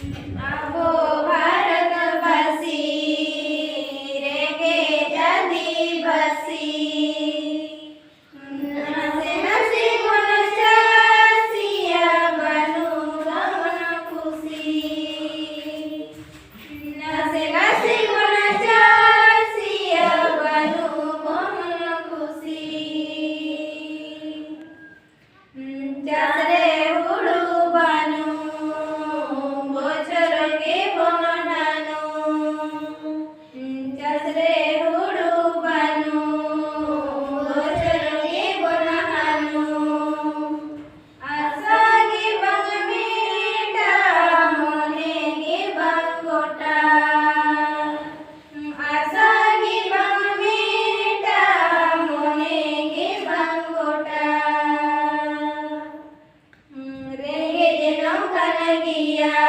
आबो भारतवासी रेंगे आदिवासी नसे नसे गुणचा सिया बनू गमन खुशी नसे नसे गुणचा सिया बनू गमन खुशी चारे हुडू बानू बोचर के बनडानू चारे हुडू बानू बोचर के बनहानू आसागे बंगमेटा मोने के बंगोटा आसागे बंगमेटा मोने के बंगोटा रेंगे जनम कनगिया